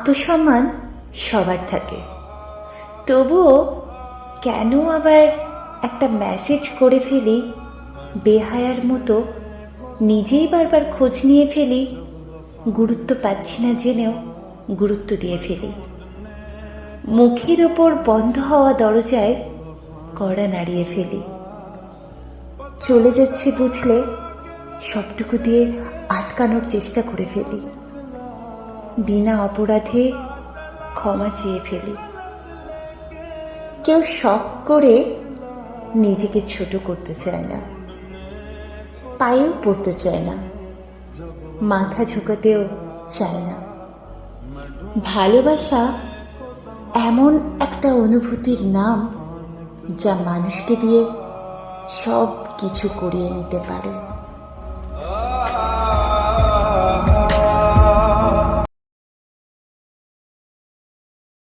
আত্মসম্মান সবার থাকে, তবুও কেন আবার একটা মেসেজ করে ফেলি বেহায়ার মতো, নিজেই বারবার খোঁজ নিয়ে ফেলি, গুরুত্ব পাচ্ছি না জেনেও গুরুত্ব দিয়ে ফেলি। মুখের ওপর বন্ধ হওয়া দরজায় কড়া নাড়িয়ে ফেলি। চলে যাচ্ছে বুঝলে সবটুকু দিয়ে আটকানোর চেষ্টা করে ফেলি। বিনা অপরাধে ক্ষমা চেয়ে ফেলি। কেউ শখ করে নিজেকে ছোট করতে চায় না, পায়েও পড়তে চায় না, মাথা ঝুঁকাতেও চায় না। ভালোবাসা এমন একটা অনুভূতির নাম যা মানুষকে দিয়ে সব কিছু করিয়ে নিতে পারে।